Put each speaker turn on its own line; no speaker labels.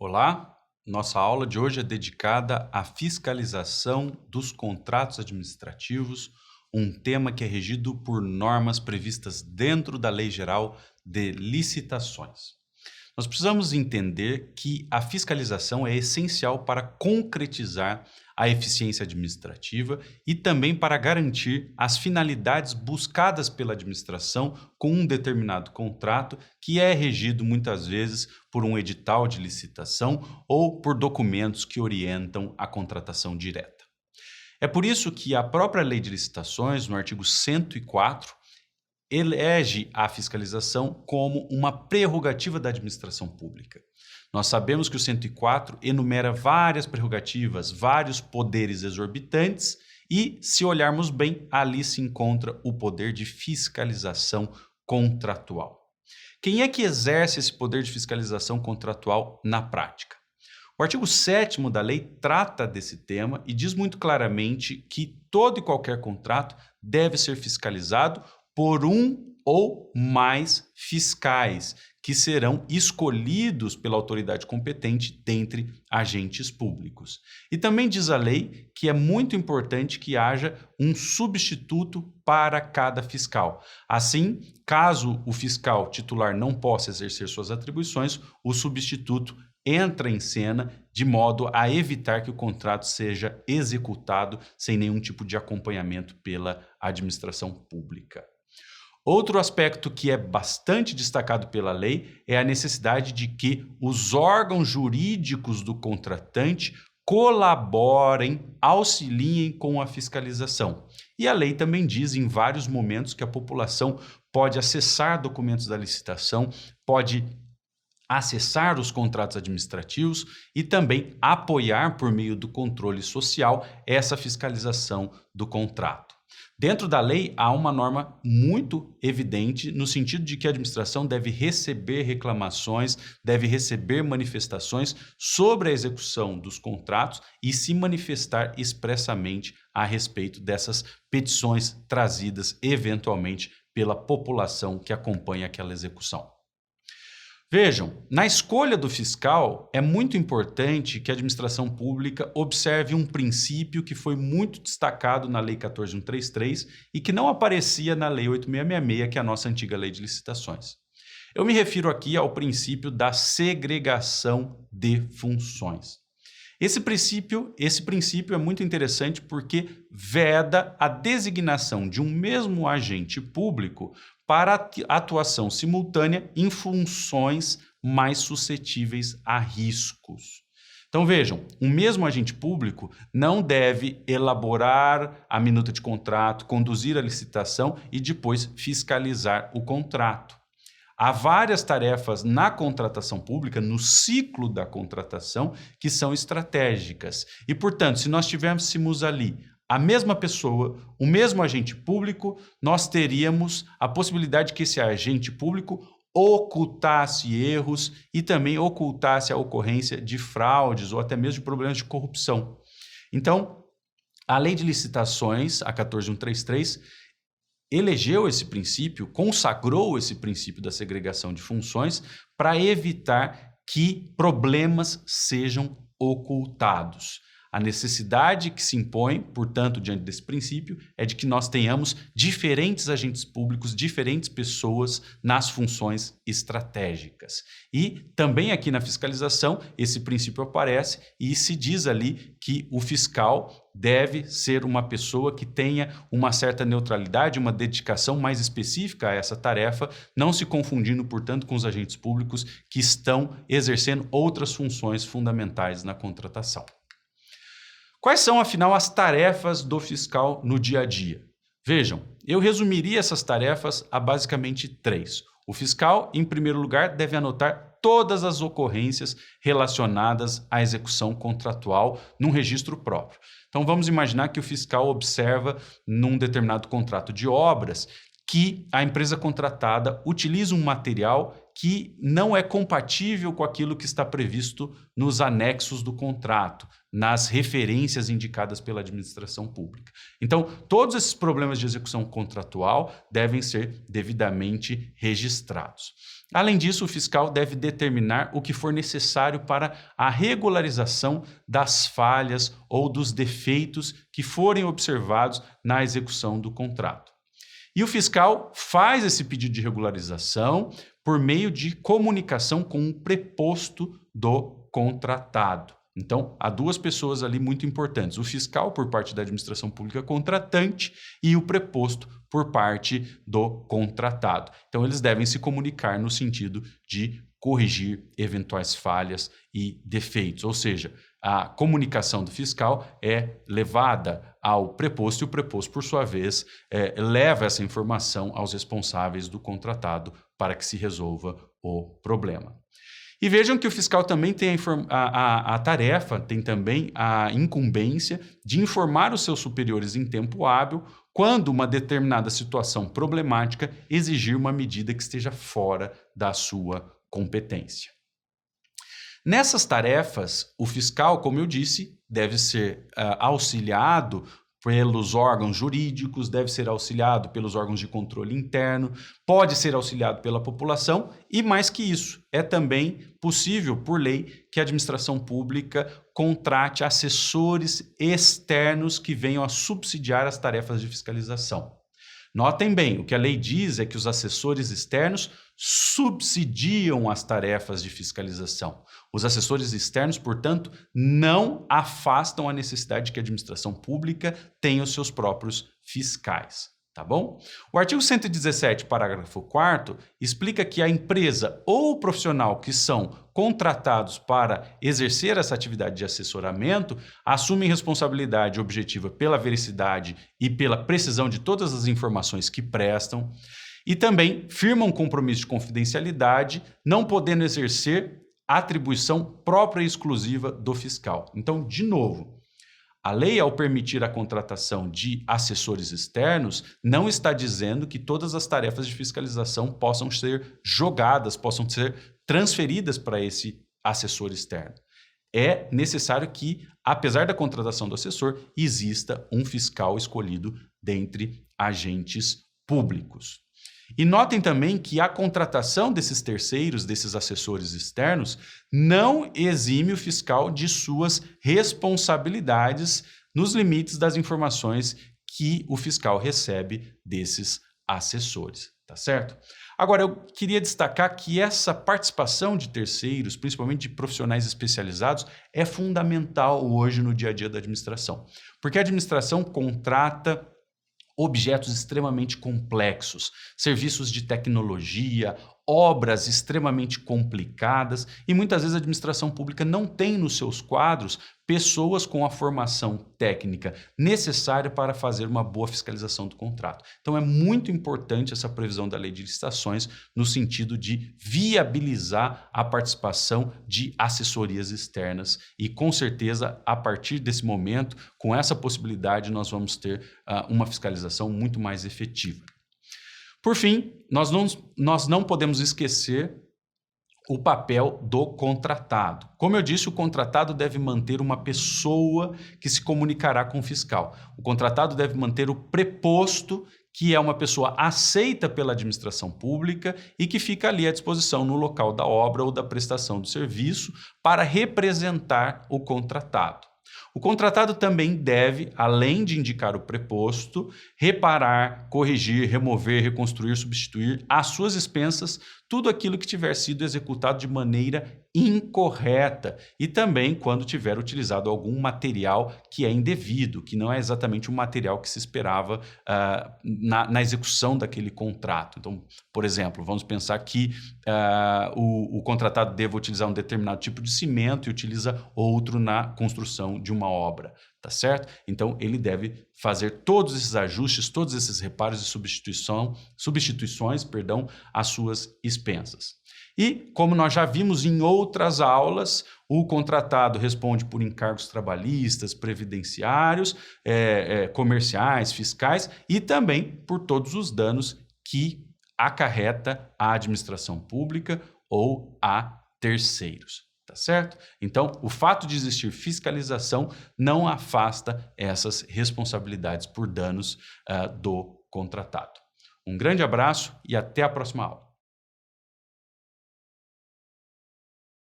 Olá, nossa aula de hoje é dedicada à fiscalização dos contratos administrativos, um tema que é regido por normas previstas dentro da Lei Geral de Licitações. Nós precisamos entender que a fiscalização é essencial para concretizar a eficiência administrativa e também para garantir as finalidades buscadas pela administração com um determinado contrato, que é regido muitas vezes por um edital de licitação ou por documentos que orientam a contratação direta. É por isso que a própria Lei de Licitações, no artigo 104, elege a fiscalização como uma prerrogativa da administração pública. Nós sabemos que o 104 enumera várias prerrogativas, vários poderes exorbitantes e, se olharmos bem, ali se encontra o poder de fiscalização contratual. Quem é que exerce esse poder de fiscalização contratual na prática? O artigo 7º da lei trata desse tema e diz muito claramente que todo e qualquer contrato deve ser fiscalizado por um ou mais fiscais, que serão escolhidos pela autoridade competente dentre agentes públicos. E também diz a lei que é muito importante que haja um substituto para cada fiscal. Assim, caso o fiscal titular não possa exercer suas atribuições, o substituto entra em cena de modo a evitar que o contrato seja executado sem nenhum tipo de acompanhamento pela administração pública. Outro aspecto que é bastante destacado pela lei é a necessidade de que os órgãos jurídicos do contratante colaborem, auxiliem com a fiscalização. E a lei também diz em vários momentos que a população pode acessar documentos da licitação, pode acessar os contratos administrativos e também apoiar por meio do controle social essa fiscalização do contrato. Dentro da lei, há uma norma muito evidente no sentido de que a administração deve receber reclamações, deve receber manifestações sobre a execução dos contratos e se manifestar expressamente a respeito dessas petições trazidas eventualmente pela população que acompanha aquela execução. Vejam, na escolha do fiscal, é muito importante que a administração pública observe um princípio que foi muito destacado na Lei 14.133 e que não aparecia na Lei 8.666, que é a nossa antiga Lei de Licitações. Eu me refiro aqui ao princípio da segregação de funções. Esse princípio é muito interessante porque veda a designação de um mesmo agente público para atuação simultânea em funções mais suscetíveis a riscos. Então vejam, um mesmo agente público não deve elaborar a minuta de contrato, conduzir a licitação e depois fiscalizar o contrato. Há várias tarefas na contratação pública, no ciclo da contratação, que são estratégicas. E, portanto, se nós tivéssemos ali a mesma pessoa, o mesmo agente público, nós teríamos a possibilidade que esse agente público ocultasse erros e também ocultasse a ocorrência de fraudes ou até mesmo de problemas de corrupção. Então, a Lei de Licitações, a 14.133, elegeu esse princípio, consagrou esse princípio da segregação de funções para evitar que problemas sejam ocultados. A necessidade que se impõe, portanto, diante desse princípio, é de que nós tenhamos diferentes agentes públicos, diferentes pessoas nas funções estratégicas. E também aqui na fiscalização, esse princípio aparece e se diz ali que o fiscal deve ser uma pessoa que tenha uma certa neutralidade, uma dedicação mais específica a essa tarefa, não se confundindo, portanto, com os agentes públicos que estão exercendo outras funções fundamentais na contratação. Quais são, afinal, as tarefas do fiscal no dia a dia? Vejam, eu resumiria essas tarefas a basicamente 3. O fiscal, em primeiro lugar, deve anotar todas as ocorrências relacionadas à execução contratual num registro próprio. Então, vamos imaginar que o fiscal observa num determinado contrato de obras que a empresa contratada utiliza um material que não é compatível com aquilo que está previsto nos anexos do contrato, nas referências indicadas pela administração pública. Então, todos esses problemas de execução contratual devem ser devidamente registrados. Além disso, o fiscal deve determinar o que for necessário para a regularização das falhas ou dos defeitos que forem observados na execução do contrato. E o fiscal faz esse pedido de regularização por meio de comunicação com o preposto do contratado. Então, há duas pessoas ali muito importantes: o fiscal por parte da administração pública contratante e o preposto por parte do contratado. Então, eles devem se comunicar no sentido de corrigir eventuais falhas e defeitos, ou seja, a comunicação do fiscal é levada ao preposto e o preposto, por sua vez, leva essa informação aos responsáveis do contratado para que se resolva o problema. E vejam que o fiscal também tem a tarefa, tem também a incumbência de informar os seus superiores em tempo hábil quando uma determinada situação problemática exigir uma medida que esteja fora da sua competência. Nessas tarefas, o fiscal, como eu disse, deve ser auxiliado pelos órgãos jurídicos, deve ser auxiliado pelos órgãos de controle interno, pode ser auxiliado pela população e, mais que isso, é também possível, por lei, que a administração pública contrate assessores externos que venham a subsidiar as tarefas de fiscalização. Notem bem, o que a lei diz é que os assessores externos subsidiam as tarefas de fiscalização. Os assessores externos, portanto, não afastam a necessidade de que a administração pública tenha os seus próprios fiscais. Tá bom? O artigo 117, parágrafo 4º, explica que a empresa ou o profissional que são contratados para exercer essa atividade de assessoramento assumem responsabilidade objetiva pela veracidade e pela precisão de todas as informações que prestam e também firmam compromisso de confidencialidade, não podendo exercer atribuição própria e exclusiva do fiscal. Então, de novo, a lei, ao permitir a contratação de assessores externos, não está dizendo que todas as tarefas de fiscalização possam ser jogadas, possam ser transferidas para esse assessor externo. É necessário que, apesar da contratação do assessor, exista um fiscal escolhido dentre agentes públicos. E notem também que a contratação desses terceiros, desses assessores externos, não exime o fiscal de suas responsabilidades nos limites das informações que o fiscal recebe desses assessores, tá certo? Agora, eu queria destacar que essa participação de terceiros, principalmente de profissionais especializados, é fundamental hoje no dia a dia da administração, porque a administração contrata objetos extremamente complexos, serviços de tecnologia, obras extremamente complicadas e muitas vezes a administração pública não tem nos seus quadros pessoas com a formação técnica necessária para fazer uma boa fiscalização do contrato. Então é muito importante essa previsão da lei de licitações no sentido de viabilizar a participação de assessorias externas e com certeza a partir desse momento, com essa possibilidade, nós vamos ter uma fiscalização muito mais efetiva. Por fim, nós não podemos esquecer o papel do contratado. Como eu disse, o contratado deve manter uma pessoa que se comunicará com o fiscal. O contratado deve manter o preposto, que é uma pessoa aceita pela administração pública e que fica ali à disposição no local da obra ou da prestação do serviço para representar o contratado. O contratado também deve, além de indicar o preposto, reparar, corrigir, remover, reconstruir, substituir às suas expensas tudo aquilo que tiver sido executado de maneira incorreta e também quando tiver utilizado algum material que é indevido, que não é exatamente o material que se esperava na execução daquele contrato. Então, por exemplo, vamos pensar que o contratado deva utilizar um determinado tipo de cimento e utiliza outro na construção de uma obra. Tá certo? Então, ele deve fazer todos esses ajustes, todos esses reparos e substituições, às suas expensas. E, como nós já vimos em outras aulas, o contratado responde por encargos trabalhistas, previdenciários, comerciais, fiscais e também por todos os danos que acarreta a administração pública ou a terceiros. Tá certo? Então, o fato de existir fiscalização não afasta essas responsabilidades por danos do contratado. Um grande abraço e até a próxima aula.